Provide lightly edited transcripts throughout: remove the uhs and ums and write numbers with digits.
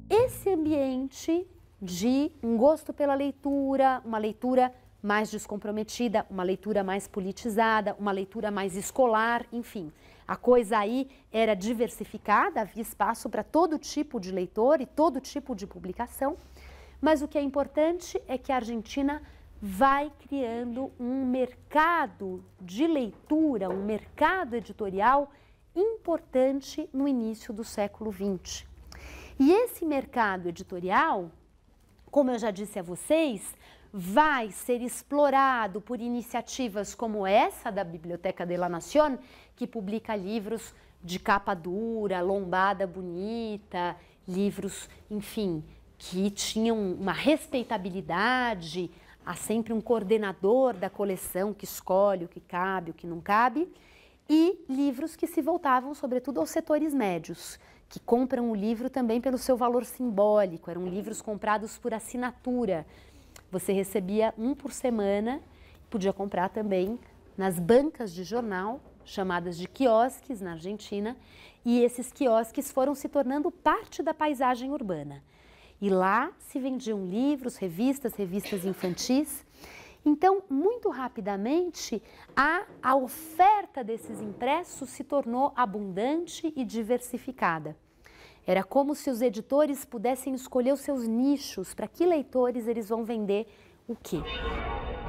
esse ambiente de um gosto pela leitura, uma leitura mais descomprometida, uma leitura mais politizada, uma leitura mais escolar, enfim. A coisa aí era diversificada, havia espaço para todo tipo de leitor e todo tipo de publicação, mas o que é importante é que a Argentina vai criando um mercado de leitura, um mercado editorial importante no início do século XX. E esse mercado editorial, como eu já disse a vocês, vai ser explorado por iniciativas como essa da Biblioteca de la Nación, que publica livros de capa dura, lombada bonita, livros, enfim, que tinham uma respeitabilidade, há sempre um coordenador da coleção que escolhe o que cabe, o que não cabe, e livros que se voltavam sobretudo aos setores médios, que compram o livro também pelo seu valor simbólico, eram livros comprados por assinatura. Você recebia um por semana, podia comprar também nas bancas de jornal, chamadas de quiosques na Argentina, e esses quiosques foram se tornando parte da paisagem urbana. E lá se vendiam livros, revistas infantis. Então, muito rapidamente, a oferta desses impressos se tornou abundante e diversificada. Era como se os editores pudessem escolher os seus nichos, para que leitores eles vão vender o quê.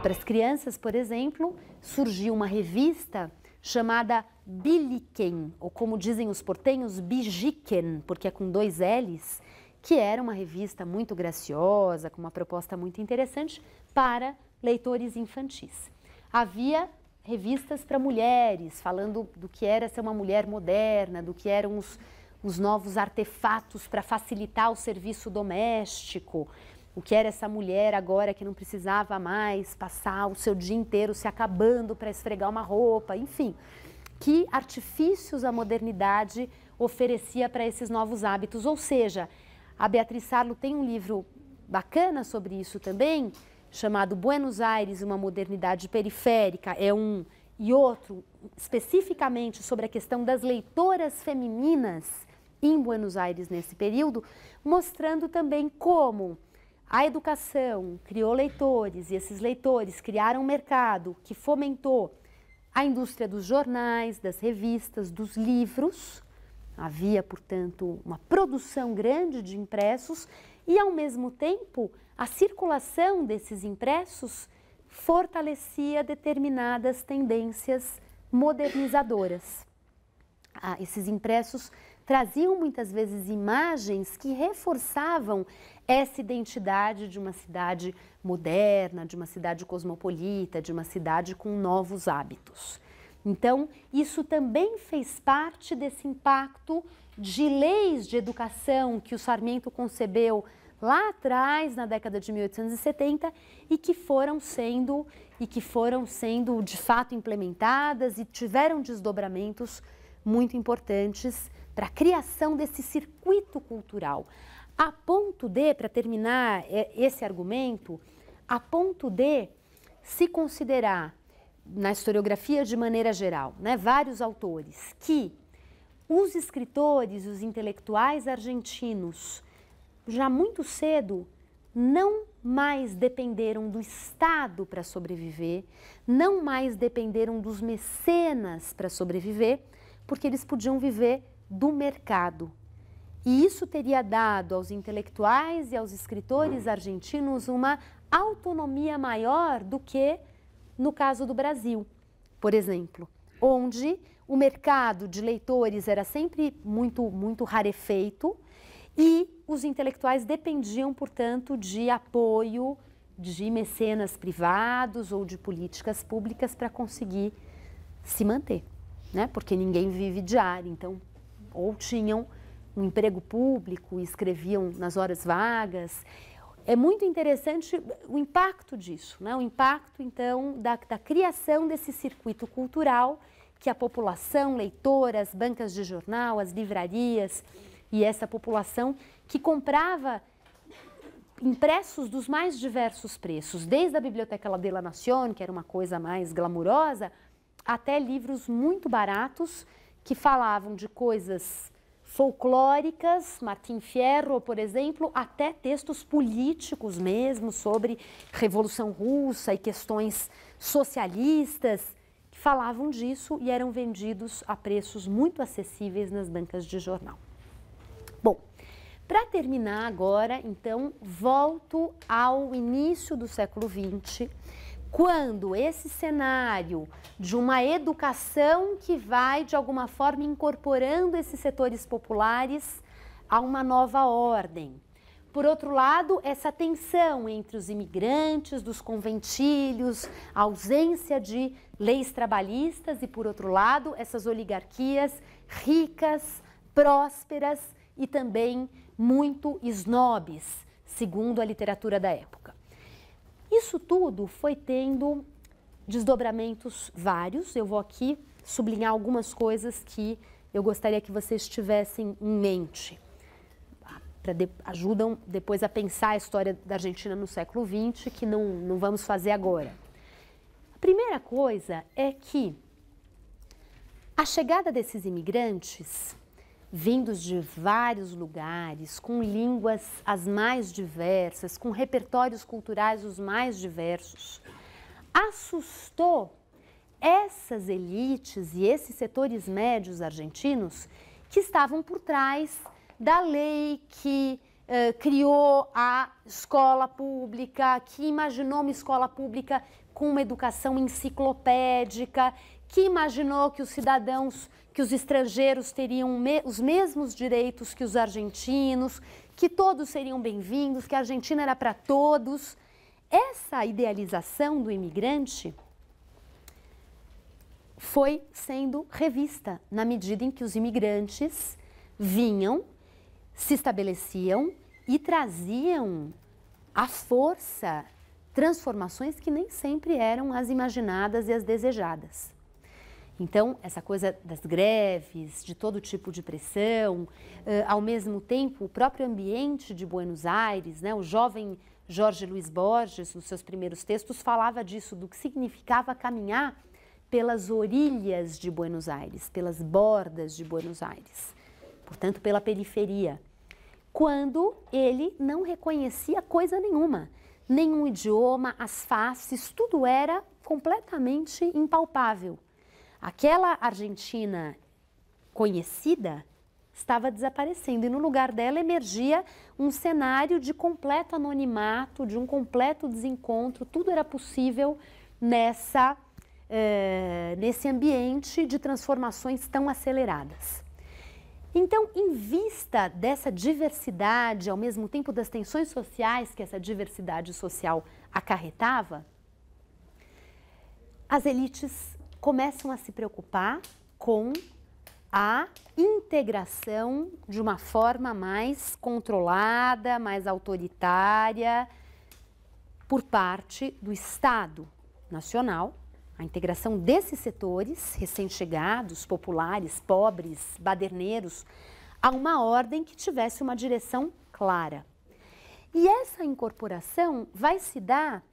Para as crianças, por exemplo, surgiu uma revista chamada Biliken, ou como dizem os portenhos, Bijiken, porque é com 2 L's, que era uma revista muito graciosa, com uma proposta muito interessante para leitores infantis. Havia revistas para mulheres, falando do que era ser uma mulher moderna, do que eram os novos artefatos para facilitar o serviço doméstico, o que era essa mulher agora que não precisava mais passar o seu dia inteiro se acabando para esfregar uma roupa, enfim. Que artifícios a modernidade oferecia para esses novos hábitos, ou seja, a Beatriz Sarlo tem um livro bacana sobre isso também, chamado Buenos Aires, uma modernidade periférica, e outro especificamente sobre a questão das leitoras femininas em Buenos Aires nesse período, mostrando também como a educação criou leitores e esses leitores criaram um mercado que fomentou a indústria dos jornais, das revistas, dos livros. Havia, portanto, uma produção grande de impressos e, ao mesmo tempo, a circulação desses impressos fortalecia determinadas tendências modernizadoras. Esses impressos traziam muitas vezes imagens que reforçavam essa identidade de uma cidade moderna, de uma cidade cosmopolita, de uma cidade com novos hábitos. Então, isso também fez parte desse impacto de leis de educação que o Sarmiento concebeu lá atrás, na década de 1870, e que foram sendo de fato implementadas e tiveram desdobramentos muito importantes para a criação desse circuito cultural. A ponto de, para terminar esse argumento, a ponto de se considerar na historiografia de maneira geral, vários autores, que os escritores, os intelectuais argentinos, já muito cedo, não mais dependeram do Estado para sobreviver, não mais dependeram dos mecenas para sobreviver, porque eles podiam viver do mercado. E isso teria dado aos intelectuais e aos escritores argentinos uma autonomia maior do que no caso do Brasil, por exemplo, onde o mercado de leitores era sempre muito rarefeito e os intelectuais dependiam, portanto, de apoio de mecenas privados ou de políticas públicas para conseguir se manter, porque ninguém vive de ar, então, ou tinham um emprego público e escreviam nas horas vagas. É muito interessante o impacto disso, o impacto, então, da criação desse circuito cultural que a população, leitora, as bancas de jornal, as livrarias e essa população que comprava impressos dos mais diversos preços, desde a Biblioteca de la Nación, que era uma coisa mais glamurosa, até livros muito baratos que falavam de coisas folclóricas, Martim Fierro, por exemplo, até textos políticos mesmo sobre Revolução Russa e questões socialistas que falavam disso e eram vendidos a preços muito acessíveis nas bancas de jornal. Bom, para terminar agora, então, volto ao início do século XX, quando esse cenário de uma educação que vai, de alguma forma, incorporando esses setores populares a uma nova ordem. Por outro lado, essa tensão entre os imigrantes, dos conventilhos, a ausência de leis trabalhistas e, por outro lado, essas oligarquias ricas, prósperas e também muito snobs, segundo a literatura da época. Isso tudo foi tendo desdobramentos vários. Eu vou aqui sublinhar algumas coisas que eu gostaria que vocês tivessem em mente. Ajudam depois a pensar a história da Argentina no século XX, que não vamos fazer agora. A primeira coisa é que a chegada desses imigrantes, vindos de vários lugares, com línguas as mais diversas, com repertórios culturais os mais diversos, assustou essas elites e esses setores médios argentinos que estavam por trás da lei que criou a escola pública, que imaginou uma escola pública com uma educação enciclopédica, que imaginou que os cidadãos, que os estrangeiros teriam os mesmos direitos que os argentinos, que todos seriam bem-vindos, que a Argentina era para todos. Essa idealização do imigrante foi sendo revista na medida em que os imigrantes vinham, se estabeleciam e traziam à força transformações que nem sempre eram as imaginadas e as desejadas. Então, essa coisa das greves, de todo tipo de pressão, ao mesmo tempo, o próprio ambiente de Buenos Aires, né, o jovem Jorge Luiz Borges, nos seus primeiros textos, falava disso, do que significava caminhar pelas orilhas de Buenos Aires, pelas bordas de Buenos Aires, portanto, pela periferia, quando ele não reconhecia coisa nenhuma, nenhum idioma, as faces, tudo era completamente impalpável. Aquela Argentina conhecida estava desaparecendo e no lugar dela emergia um cenário de completo anonimato, de um completo desencontro, tudo era possível nesse ambiente de transformações tão aceleradas. Então, em vista dessa diversidade, ao mesmo tempo das tensões sociais que essa diversidade social acarretava, as elites começam a se preocupar com a integração de uma forma mais controlada, mais autoritária, por parte do Estado Nacional, a integração desses setores recém-chegados, populares, pobres, baderneiros, a uma ordem que tivesse uma direção clara. E essa incorporação vai se dar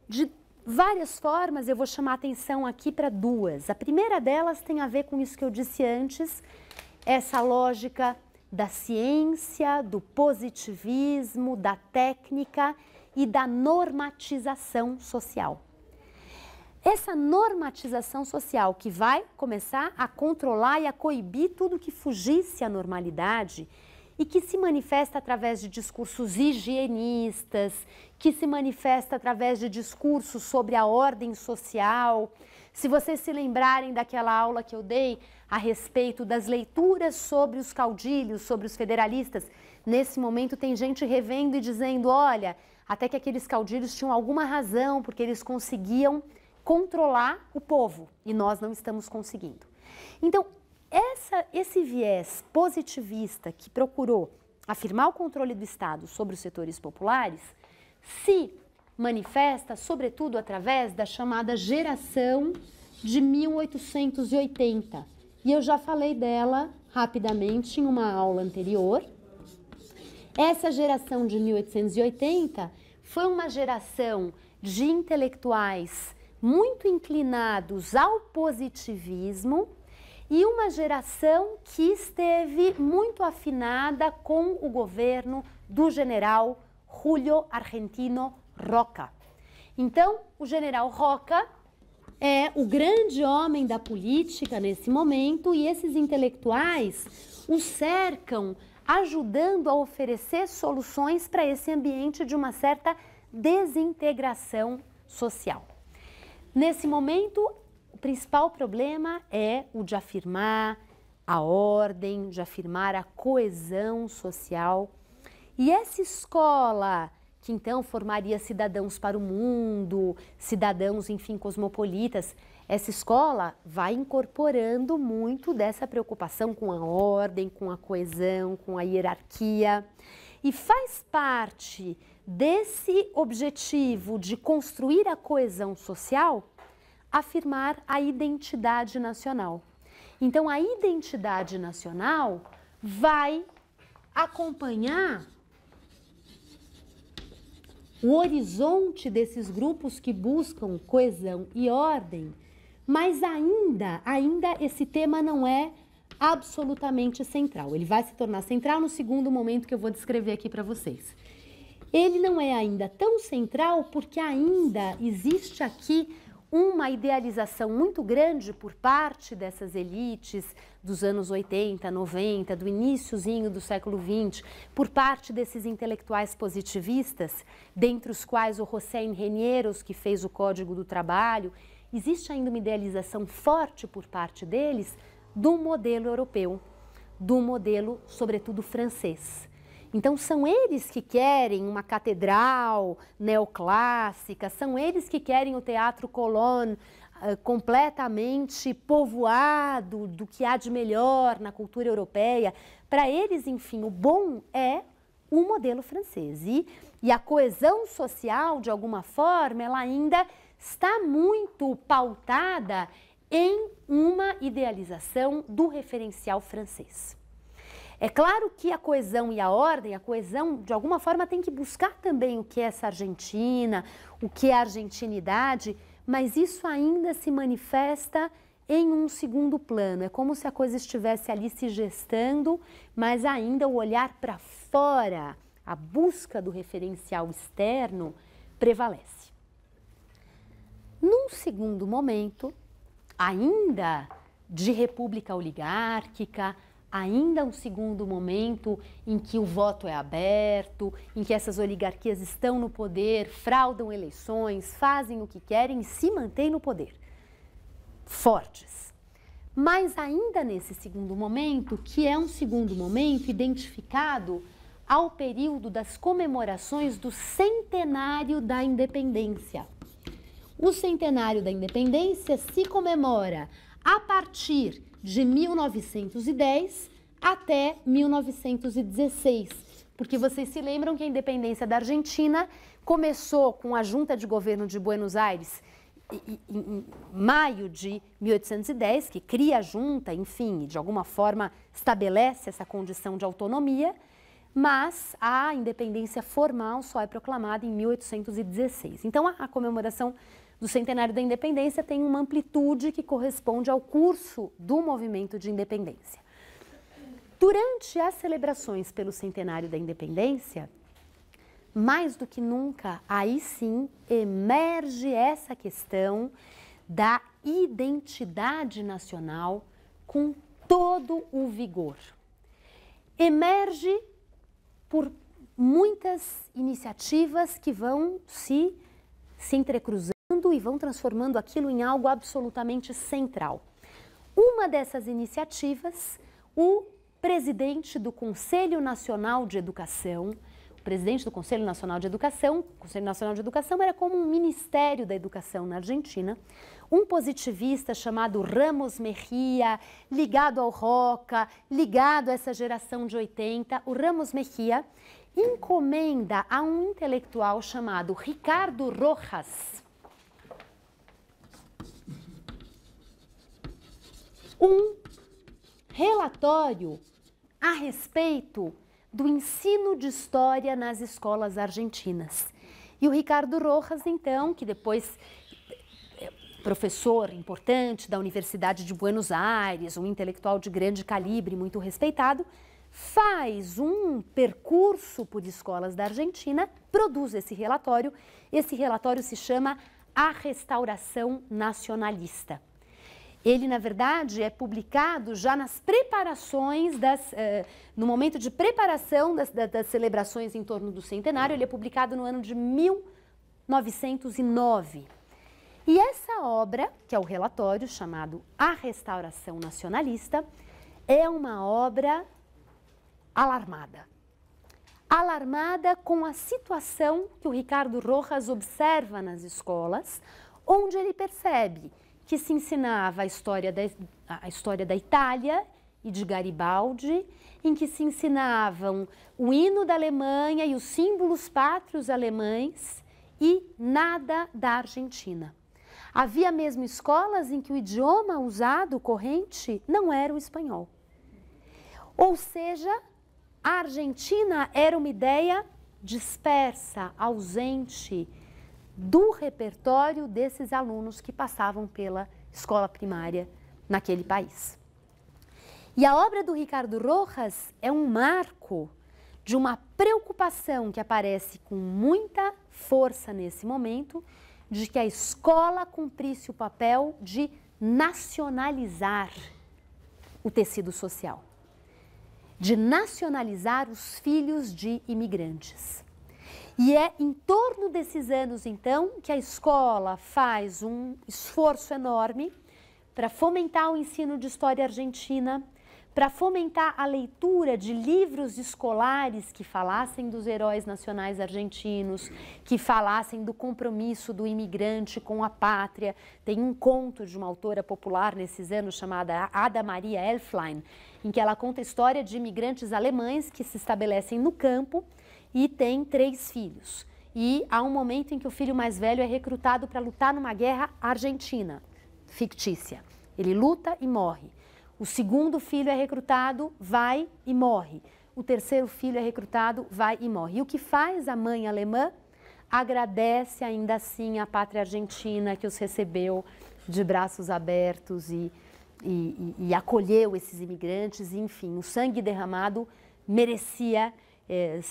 de várias formas, eu vou chamar a atenção aqui para duas. A primeira delas tem a ver com isso que eu disse antes, essa lógica da ciência, do positivismo, da técnica e da normatização social. Essa normatização social que vai começar a controlar e a coibir tudo que fugisse à normalidade e que se manifesta através de discursos higienistas, que se manifesta através de discursos sobre a ordem social. Se vocês se lembrarem daquela aula que eu dei a respeito das leituras sobre os caudilhos, sobre os federalistas, nesse momento tem gente revendo e dizendo, olha, até que aqueles caudilhos tinham alguma razão, porque eles conseguiam controlar o povo e nós não estamos conseguindo. Então, esse viés positivista que procurou afirmar o controle do Estado sobre os setores populares se manifesta, sobretudo, através da chamada geração de 1880. E eu já falei dela rapidamente em uma aula anterior. Essa geração de 1880 foi uma geração de intelectuais muito inclinados ao positivismo e uma geração que esteve muito afinada com o governo do general Julio Argentino Roca. Então, o general Roca é o grande homem da política nesse momento e esses intelectuais o cercam, ajudando a oferecer soluções para esse ambiente de uma certa desintegração social. Nesse momento, o principal problema é o de afirmar a ordem, de afirmar a coesão social. E essa escola, que então formaria cidadãos para o mundo, cidadãos, enfim, cosmopolitas, essa escola vai incorporando muito dessa preocupação com a ordem, com a coesão, com a hierarquia. E faz parte desse objetivo de construir a coesão social, afirmar a identidade nacional. Então, a identidade nacional vai acompanhar o horizonte desses grupos que buscam coesão e ordem, mas ainda esse tema não é absolutamente central. Ele vai se tornar central no segundo momento que eu vou descrever aqui para vocês. Ele não é ainda tão central porque ainda existe aqui uma idealização muito grande por parte dessas elites dos anos 80, 90, do iniciozinho do século XX, por parte desses intelectuais positivistas, dentre os quais o Hossein Renieros, que fez o Código do Trabalho. Existe ainda uma idealização forte por parte deles do modelo europeu, do modelo, sobretudo, francês. Então, são eles que querem uma catedral neoclássica, são eles que querem o Teatro Colón completamente povoado do que há de melhor na cultura europeia. Para eles, enfim, o bom é o modelo francês. E a coesão social, de alguma forma, ela ainda está muito pautada em uma idealização do referencial francês. É claro que a coesão e a ordem, a coesão, de alguma forma, tem que buscar também o que é essa Argentina, o que é a argentinidade, mas isso ainda se manifesta em um segundo plano. É como se a coisa estivesse ali se gestando, mas ainda o olhar para fora, a busca do referencial externo, prevalece. Num segundo momento, ainda de república oligárquica, ainda um segundo momento em que o voto é aberto, em que essas oligarquias estão no poder, fraudam eleições, fazem o que querem e se mantêm no poder, fortes. Mas ainda nesse segundo momento, que é um segundo momento identificado ao período das comemorações do centenário da independência. O centenário da independência se comemora a partir de 1910 até 1916, porque vocês se lembram que a independência da Argentina começou com a Junta de Governo de Buenos Aires em maio de 1810, que cria a junta, enfim, de alguma forma estabelece essa condição de autonomia, mas a independência formal só é proclamada em 1816. Então, a comemoração do centenário da independência tem uma amplitude que corresponde ao curso do movimento de independência. Durante as celebrações pelo centenário da independência, mais do que nunca, aí sim emerge essa questão da identidade nacional com todo o vigor. Emerge por muitas iniciativas que vão se entrecruzando e vão transformando aquilo em algo absolutamente central. Uma dessas iniciativas, o presidente do Conselho Nacional de Educação, o presidente do Conselho Nacional de Educação, o Conselho Nacional de Educação era como um ministério da educação na Argentina, um positivista chamado Ramos Mejía, ligado ao Roca, ligado a essa geração de 80, o Ramos Mejía encomenda a um intelectual chamado Ricardo Rojas um relatório a respeito do ensino de história nas escolas argentinas. E o Ricardo Rojas, então, que depois professor importante da Universidade de Buenos Aires, um intelectual de grande calibre, muito respeitado, faz um percurso por escolas da Argentina, produz esse relatório. Esse relatório se chama A Restauração Nacionalista. Ele, na verdade, é publicado já nas preparações, no momento de preparação das celebrações em torno do centenário. Ele é publicado no ano de 1909. E essa obra, que é o relatório chamado A Restauração Nacionalista, é uma obra alarmada. Alarmada com a situação que o Ricardo Rojas observa nas escolas, onde ele percebe que se ensinava a história da Itália e de Garibaldi, em que se ensinavam o hino da Alemanha e os símbolos pátrios alemães e nada da Argentina. Havia mesmo escolas em que o idioma usado corrente não era o espanhol. Ou seja, a Argentina era uma ideia dispersa, ausente do repertório desses alunos que passavam pela escola primária naquele país. E a obra do Ricardo Rojas é um marco de uma preocupação que aparece com muita força nesse momento, de que a escola cumprisse o papel de nacionalizar o tecido social, de nacionalizar os filhos de imigrantes. E é em torno desses anos, então, que a escola faz um esforço enorme para fomentar o ensino de história argentina, para fomentar a leitura de livros escolares que falassem dos heróis nacionais argentinos, que falassem do compromisso do imigrante com a pátria. Tem um conto de uma autora popular nesses anos chamada Ada Maria Elflein, em que ela conta a história de imigrantes alemães que se estabelecem no campo e têm 3 filhos. E há um momento em que o filho mais velho é recrutado para lutar numa guerra argentina, fictícia. Ele luta e morre. O segundo filho é recrutado, vai e morre. O terceiro filho é recrutado, vai e morre. E o que faz a mãe alemã? Agradece ainda assim a pátria argentina que os recebeu de braços abertos e acolheu esses imigrantes. E, enfim, o sangue derramado merecia,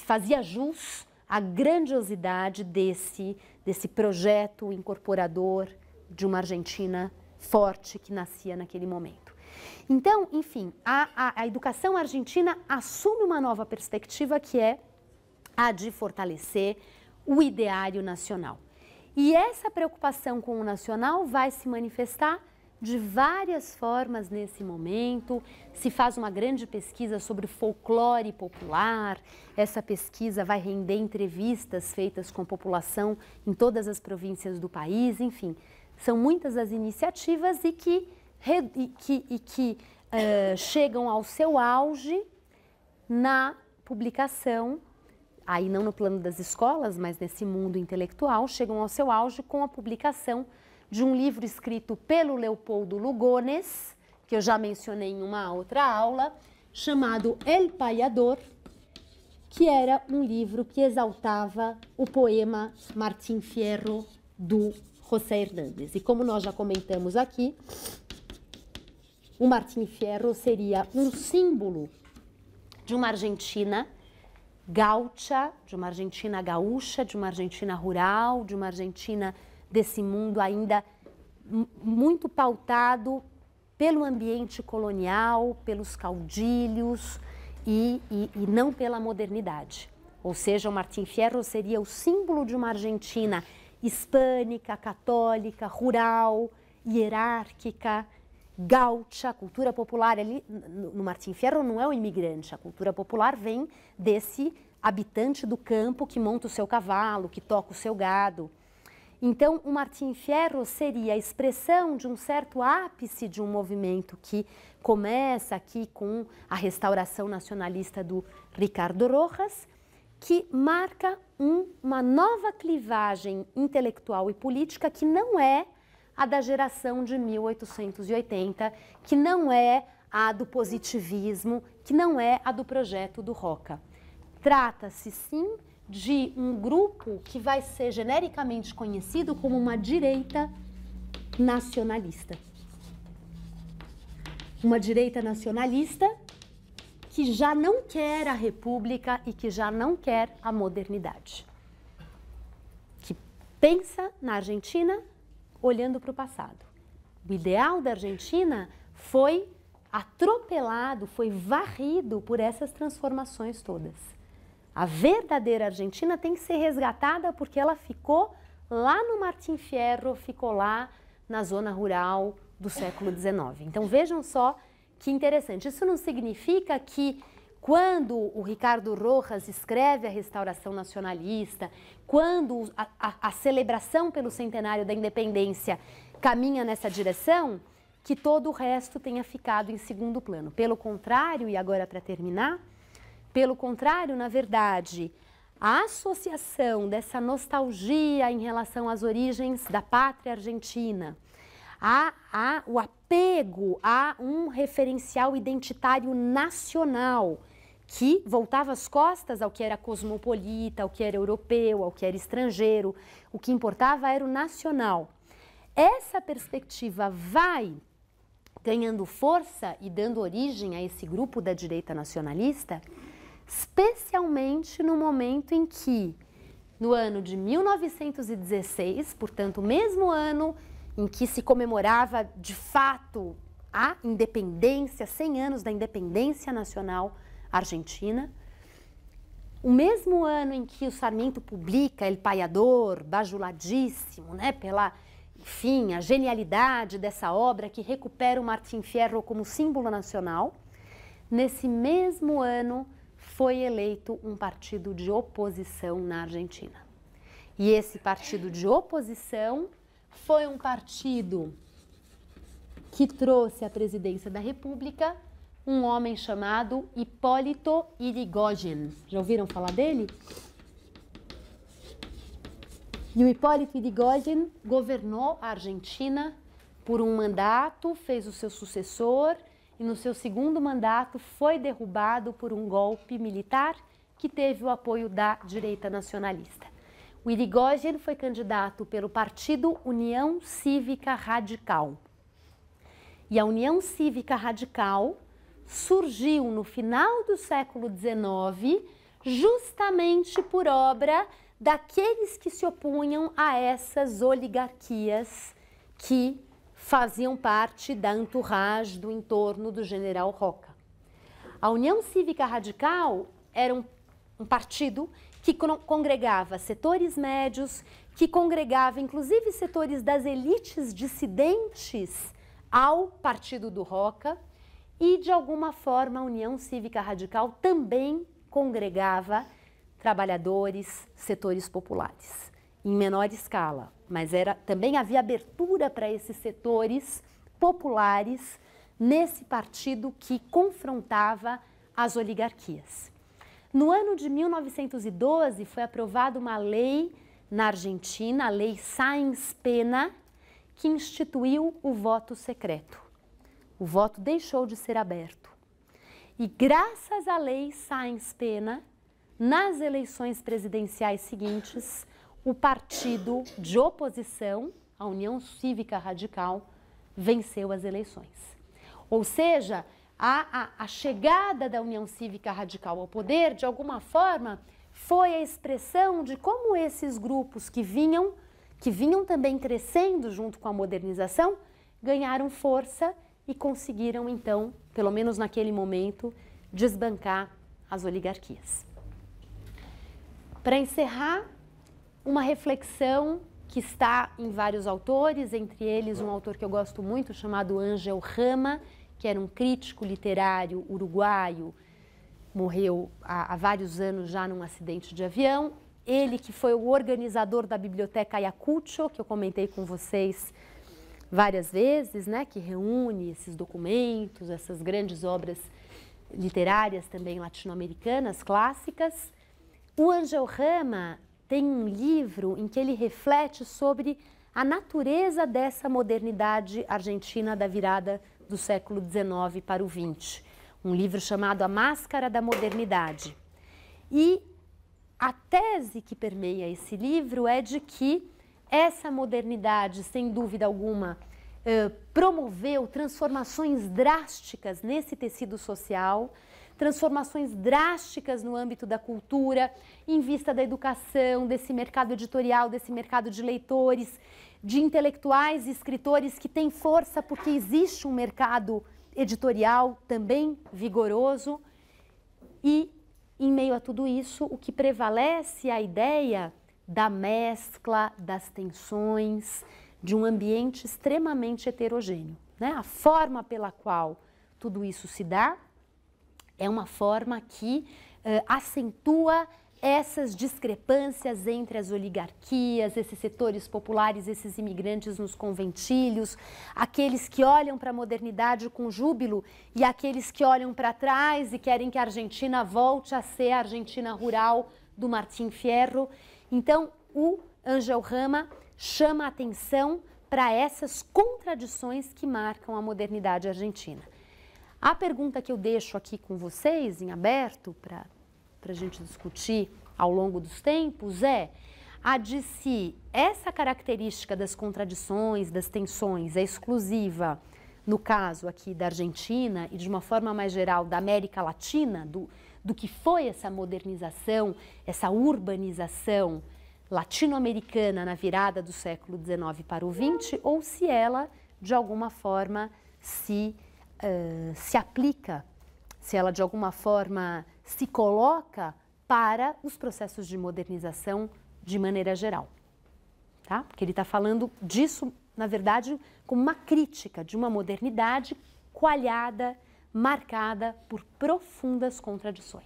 fazia jus à grandiosidade desse projeto incorporador de uma Argentina forte que nascia naquele momento. Então, enfim, a educação argentina assume uma nova perspectiva que é a de fortalecer o ideário nacional. E essa preocupação com o nacional vai se manifestar de várias formas nesse momento. Se faz uma grande pesquisa sobre o folclore popular. Essa pesquisa vai render entrevistas feitas com a população em todas as províncias do país. Enfim, são muitas as iniciativas e que chegam ao seu auge na publicação, aí não no plano das escolas, mas nesse mundo intelectual, chegam ao seu auge com a publicação de um livro escrito pelo Leopoldo Lugones, que eu já mencionei em uma outra aula, chamado El Payador, que era um livro que exaltava o poema Martín Fierro do José Hernández. E como nós já comentamos aqui, o Martín Fierro seria um símbolo de uma Argentina gaúcha, de uma Argentina gaúcha, de uma Argentina rural, de uma Argentina desse mundo ainda muito pautado pelo ambiente colonial, pelos caudilhos e não pela modernidade. Ou seja, o Martín Fierro seria o símbolo de uma Argentina hispânica, católica, rural, hierárquica, gaúcha. A cultura popular ali no Martín Fierro não é o imigrante, a cultura popular vem desse habitante do campo que monta o seu cavalo, que toca o seu gado. Então, o Martín Fierro seria a expressão de um certo ápice de um movimento que começa aqui com a restauração nacionalista do Ricardo Rojas, que marca uma nova clivagem intelectual e política que não é a da geração de 1880, que não é a do positivismo, que não é a do projeto do Roca. Trata-se, sim, de um grupo que vai ser genericamente conhecido como uma direita nacionalista. Uma direita nacionalista que já não quer a república e que já não quer a modernidade. Que pensa na Argentina olhando para o passado. O ideal da Argentina foi atropelado, foi varrido por essas transformações todas. A verdadeira Argentina tem que ser resgatada porque ela ficou lá no Martim Fierro, ficou lá na zona rural do século XIX. Então vejam só que interessante. Isso não significa que quando o Ricardo Rojas escreve a Restauração Nacionalista, quando a celebração pelo centenário da independência caminha nessa direção, que todo o resto tenha ficado em segundo plano. Pelo contrário, e agora para terminar, pelo contrário, na verdade, a associação dessa nostalgia em relação às origens da pátria argentina, o apego a um referencial identitário nacional que voltava as costas ao que era cosmopolita, ao que era europeu, ao que era estrangeiro, o que importava era o nacional. Essa perspectiva vai ganhando força e dando origem a esse grupo da direita nacionalista, especialmente no momento em que, no ano de 1916, portanto, o mesmo ano em que se comemorava de fato a independência, 100 anos da independência nacional argentina, o mesmo ano em que o Sarmiento publica El Payador, bajuladíssimo, né, pela, enfim, a genialidade dessa obra que recupera o Martim Fierro como símbolo nacional, nesse mesmo ano foi eleito um partido de oposição na Argentina. E esse partido de oposição foi um partido que trouxe à presidência da República um homem chamado Hipólito Yrigoyen. Já ouviram falar dele? E o Hipólito Yrigoyen governou a Argentina por um mandato, fez o seu sucessor e no seu segundo mandato foi derrubado por um golpe militar que teve o apoio da direita nacionalista. O Yrigoyen foi candidato pelo partido União Cívica Radical. E a União Cívica Radical surgiu no final do século XIX justamente por obra daqueles que se opunham a essas oligarquias que faziam parte da entourage do entorno do general Roca. A União Cívica Radical era um partido que congregava setores médios, que congregava inclusive setores das elites dissidentes ao partido do Roca e, de alguma forma, a União Cívica Radical também congregava trabalhadores, setores populares, em menor escala, mas também havia abertura para esses setores populares nesse partido que confrontava as oligarquias. No ano de 1912 foi aprovada uma lei na Argentina, a Lei Sáenz-Pena, que instituiu o voto secreto. O voto deixou de ser aberto. E graças à Lei Sáenz-Pena, nas eleições presidenciais seguintes, o partido de oposição, a União Cívica Radical, venceu as eleições. Ou seja, a chegada da União Cívica Radical ao poder, de alguma forma, foi a expressão de como esses grupos que vinham também crescendo junto com a modernização, ganharam força e conseguiram, então, pelo menos naquele momento, desbancar as oligarquias. Para encerrar, uma reflexão que está em vários autores, entre eles um autor que eu gosto muito, chamado Ángel Rama, que era um crítico literário uruguaio, morreu há vários anos já num acidente de avião. Ele que foi o organizador da Biblioteca Ayacucho, que eu comentei com vocês várias vezes, né, que reúne esses documentos, essas grandes obras literárias também latino-americanas, clássicas. O Ángel Rama tem um livro em que ele reflete sobre a natureza dessa modernidade argentina da virada do século XIX para o XX. Um livro chamado A Máscara da Modernidade. E a tese que permeia esse livro é de que essa modernidade, sem dúvida alguma, promoveu transformações drásticas nesse tecido social, transformações drásticas no âmbito da cultura, em vista da educação, desse mercado editorial, desse mercado de leitores, de intelectuais e escritores que têm força porque existe um mercado editorial também vigoroso. E, em meio a tudo isso, o que prevalece é a ideia da mescla, das tensões, de um ambiente extremamente heterogêneo, né? A forma pela qual tudo isso se dá é uma forma que acentua essas discrepâncias entre as oligarquias, esses setores populares, esses imigrantes nos conventilhos, aqueles que olham para a modernidade com júbilo e aqueles que olham para trás e querem que a Argentina volte a ser a Argentina rural do Martim Fierro. Então, o Ángel Rama chama a atenção para essas contradições que marcam a modernidade argentina. A pergunta que eu deixo aqui com vocês, em aberto, para a gente discutir ao longo dos tempos, é a de se essa característica das contradições, das tensões, é exclusiva, no caso aqui da Argentina e de uma forma mais geral da América Latina, do que foi essa modernização, essa urbanização latino-americana na virada do século XIX para o XX, ou se ela, de alguma forma, se aplica, se ela de alguma forma se coloca para os processos de modernização de maneira geral, tá? Porque ele está falando disso, na verdade, como uma crítica de uma modernidade coalhada, marcada por profundas contradições.